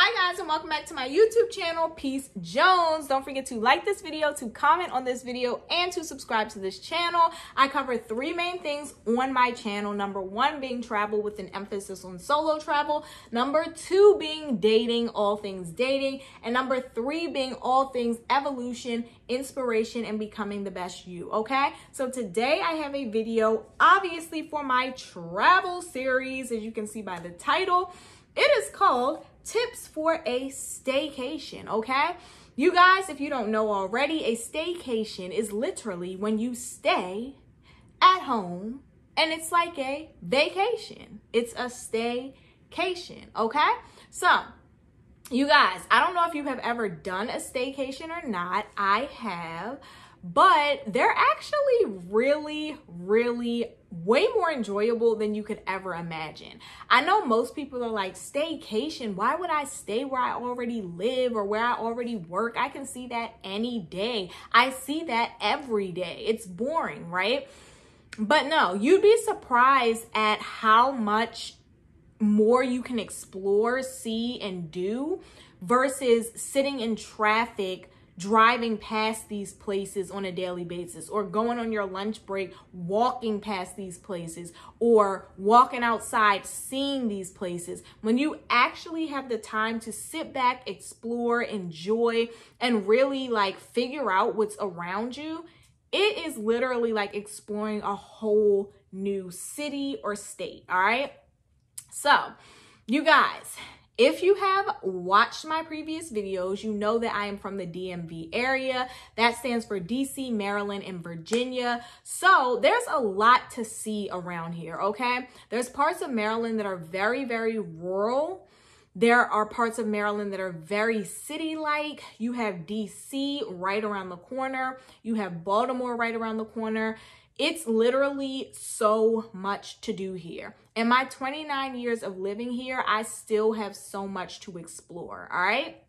Hi guys, and welcome back to my YouTube channel, Peace Jones. Don't forget to like this video, to comment on this video, and to subscribe to this channel. I cover three main things on my channel. Number one being travel with an emphasis on solo travel. Number two being dating, all things dating. And number three being all things evolution, inspiration, and becoming the best you, okay? So today I have a video, obviously for my travel series, as you can see by the title. It is called Tips for a Staycation, okay? You guys, if you don't know already, a staycation is literally when you stay at home and it's like a vacation. It's a staycation, okay? So, you guys, I don't know if you have ever done a staycation or not. I have, but they're actually really way more enjoyable than you could ever imagine. I know most people are like, staycation, why would I stay where I already live or where I already work? I can see that any day. I see that every day. It's boring, right? But no, you'd be surprised at how much more you can explore, see, and do versus sitting in traffic driving past these places on a daily basis, or going on your lunch break, walking past these places, or walking outside, seeing these places. When you actually have the time to sit back, explore, enjoy, and really like figure out what's around you, it is literally like exploring a whole new city or state, all right? So, you guys, if you have watched my previous videos, you know that I am from the DMV area. That stands for DC, Maryland, and Virginia. So there's a lot to see around here, okay? There's parts of Maryland that are very rural. There are parts of Maryland that are very city-like. You have DC right around the corner. You have Baltimore right around the corner. It's literally so much to do here. In my 29 years of living here, I still have so much to explore, all right?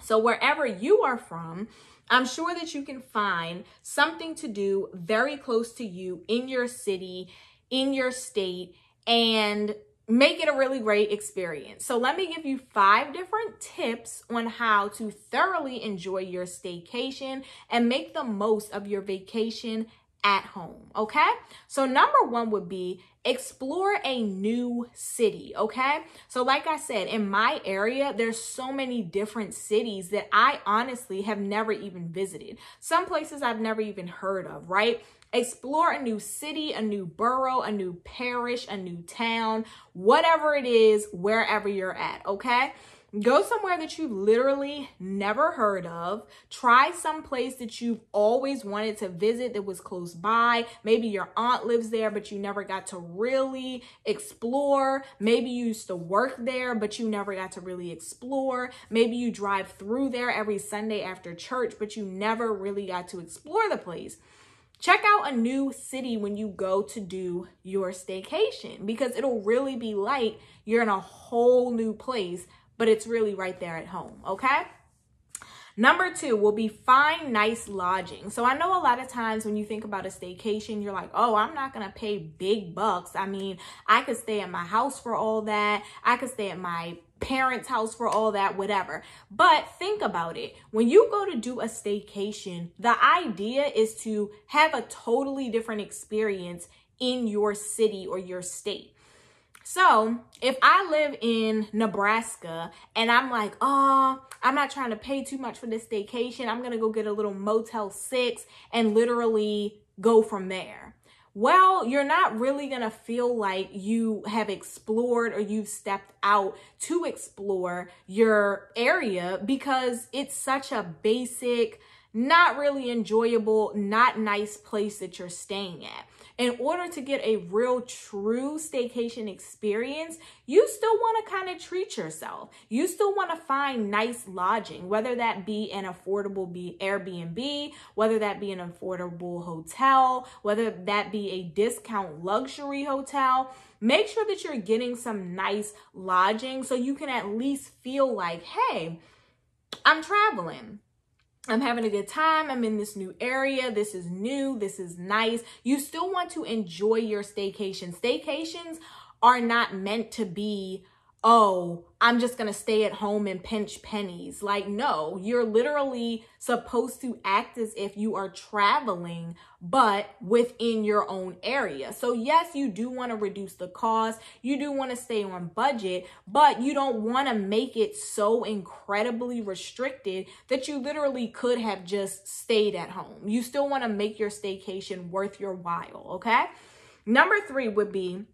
So wherever you are from, I'm sure that you can find something to do very close to you in your city, in your state, and make it a really great experience. So let me give you 5 different tips on how to thoroughly enjoy your staycation and make the most of your vacation at home, okay? So number 1 would be explore a new city, okay? So like I said, in my area, there's so many different cities that I honestly have never even visited. Some places I've never even heard of, right? Explore a new city, a new borough, a new parish, a new town, whatever it is, wherever you're at, okay? Go somewhere that you've literally never heard of. Try some place that you've always wanted to visit that was close by. Maybe your aunt lives there, but you never got to really explore. Maybe you used to work there, but you never got to really explore. Maybe you drive through there every Sunday after church, but you never really got to explore the place. Check out a new city when you go to do your staycation, because it'll really be like you're in a whole new place, but it's really right there at home, okay? Number 2 will be find nice lodging. So I know a lot of times when you think about a staycation, you're like, oh, I'm not gonna pay big bucks. I mean, I could stay at my house for all that. I could stay at my parents' house for all that, whatever. But think about it. When you go to do a staycation, the idea is to have a totally different experience in your city or your state. So if I live in Nebraska and I'm like, oh, I'm not trying to pay too much for this staycation, I'm going to go get a little Motel 6 and literally go from there. Well, you're not really going to feel like you have explored or you've stepped out to explore your area, because it's such a basic, not really enjoyable, not nice place that you're staying at. In order to get a real true staycation experience, you still want to kind of treat yourself. You still want to find nice lodging, whether that be an affordable Airbnb, whether that be an affordable hotel, whether that be a discount luxury hotel. Make sure that you're getting some nice lodging so you can at least feel like, hey, I'm traveling. I'm having a good time. I'm in this new area. This is new. This is nice. You still want to enjoy your staycation. Staycations are not meant to be oh, I'm just going to stay at home and pinch pennies. Like, no, you're literally supposed to act as if you are traveling, but within your own area. So yes, you do want to reduce the cost. You do want to stay on budget, but you don't want to make it so incredibly restricted that you literally could have just stayed at home. You still want to make your staycation worth your while, okay? Number 3 would be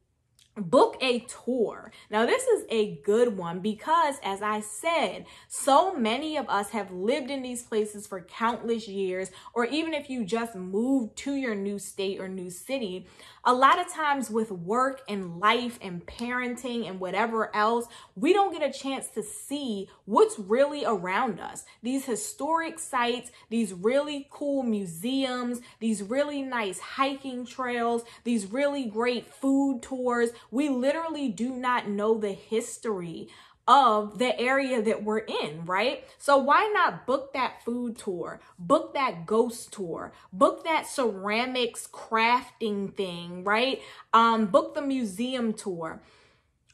book a tour. Now, this is a good one because, as I said, so many of us have lived in these places for countless years, or even if you just moved to your new state or new city, a lot of times with work and life and parenting and whatever else, we don't get a chance to see what's really around us. These historic sites, these really cool museums, these really nice hiking trails, these really great food tours. We literally do not know the history of the area that we're in, right? So why not book that food tour, book that ghost tour, book that ceramics crafting thing, right? Book the museum tour.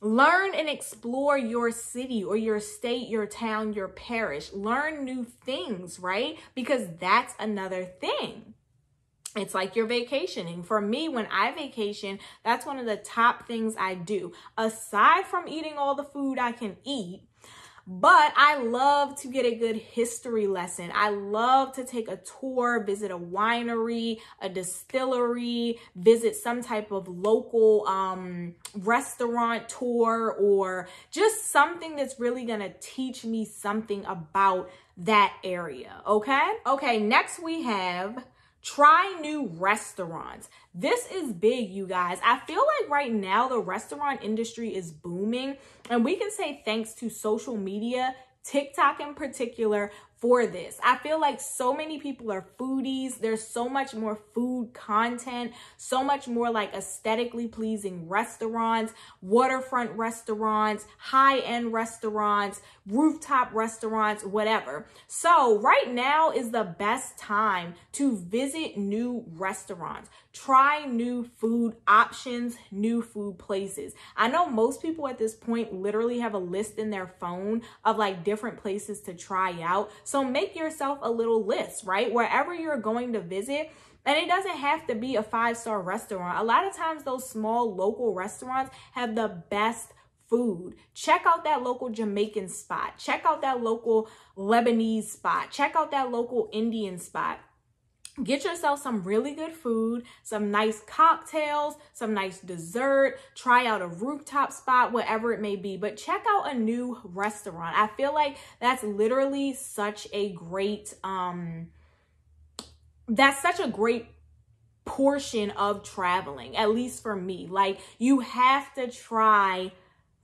Learn and explore your city or your state, your town, your parish. Learn new things, right? Because that's another thing. It's like you're vacationing. For me, when I vacation, that's one of the top things I do. Aside from eating all the food I can eat, but I love to get a good history lesson. I love to take a tour, visit a winery, a distillery, visit some type of local restaurant tour, or just something that's really gonna teach me something about that area, okay? Okay, next we have try new restaurants. This is big, you guys. I feel like right now the restaurant industry is booming, and we can say thanks to social media, TikTok in particular, for this. I feel like so many people are foodies. There's so much more food content, so much more like aesthetically pleasing restaurants, waterfront restaurants, high-end restaurants, rooftop restaurants, whatever. So right now is the best time to visit new restaurants, try new food options, new food places. I know most people at this point literally have a list in their phone of like different places to try out. So make yourself a little list, right? Wherever you're going to visit, and it doesn't have to be a 5-star restaurant. A lot of times those small local restaurants have the best food. Check out that local Jamaican spot. Check out that local Lebanese spot. Check out that local Indian spot. Get yourself some really good food, some nice cocktails, some nice dessert, try out a rooftop spot, whatever it may be, but check out a new restaurant. I feel like that's literally such a great, portion of traveling, at least for me. Like, you have to try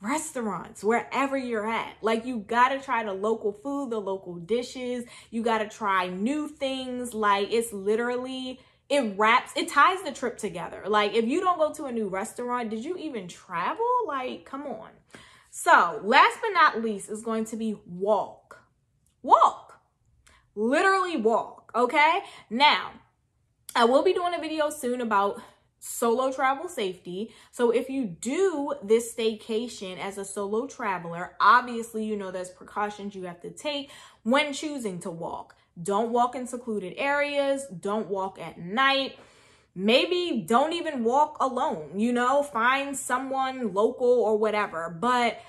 restaurants wherever you're at. Like, you gotta try the local food, the local dishes. You gotta try new things. Like, it's literally, it ties the trip together. Like, if you don't go to a new restaurant, did you even travel? Like, come on. So last but not least is going to be walk. Literally walk, okay? Now, I will be doing a video soon about solo travel safety. So if you do this staycation as a solo traveler, obviously, you know, there's precautions you have to take when choosing to walk. Don't walk in secluded areas. Don't walk at night. Maybe don't even walk alone, you know, find someone local or whatever. But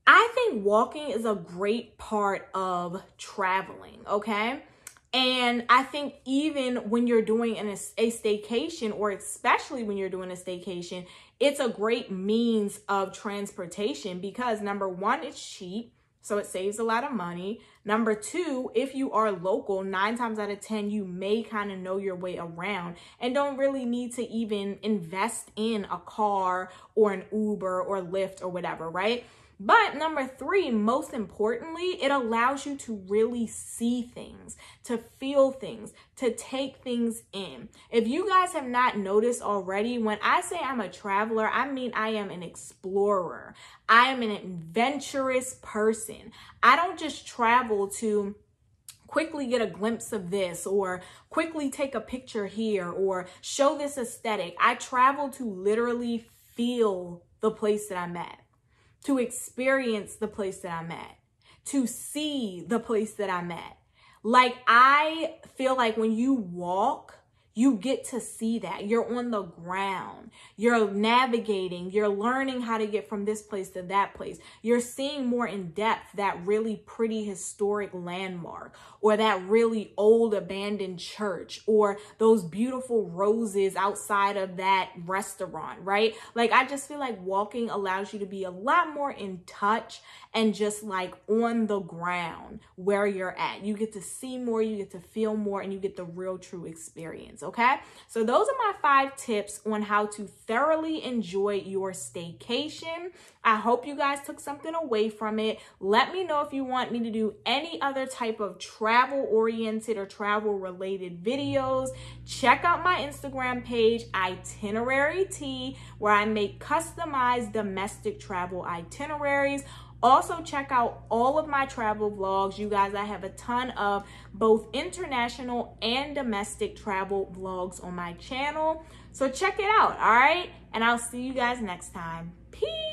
I think walking is a great part of traveling, okay? And I think even when you're doing a staycation, or especially when you're doing a staycation, it's a great means of transportation because number one, it's cheap, so it saves a lot of money. Number two, if you are local, 9 times out of 10, you may kind of know your way around and don't really need to even invest in a car or an Uber or Lyft or whatever, right? But number three, most importantly, it allows you to really see things, to feel things, to take things in. If you guys have not noticed already, when I say I'm a traveler, I mean I am an explorer. I am an adventurous person. I don't just travel to quickly get a glimpse of this or quickly take a picture here or show this aesthetic. I travel to literally feel the place that I'm at. to experience the place that I'm at, to see the place that I'm at. Like, I feel like when you walk, you get to see that. You're on the ground. You're navigating. You're learning how to get from this place to that place. You're seeing more in depth that really pretty historic landmark, or that really old abandoned church, or those beautiful roses outside of that restaurant, right? Like, I just feel like walking allows you to be a lot more in touch and just like on the ground where you're at. You get to see more, you get to feel more, and you get the real true experience. Okay, so those are my 5 tips on how to thoroughly enjoy your staycation. I hope you guys took something away from it. Let me know if you want me to do any other type of travel oriented or travel related videos. Check out my Instagram page, Itinerary Tea, where I make customized domestic travel itineraries. Also, check out all of my travel vlogs. You guys, I have a ton of both international and domestic travel vlogs on my channel. So check it out, all right? And I'll see you guys next time. Peace.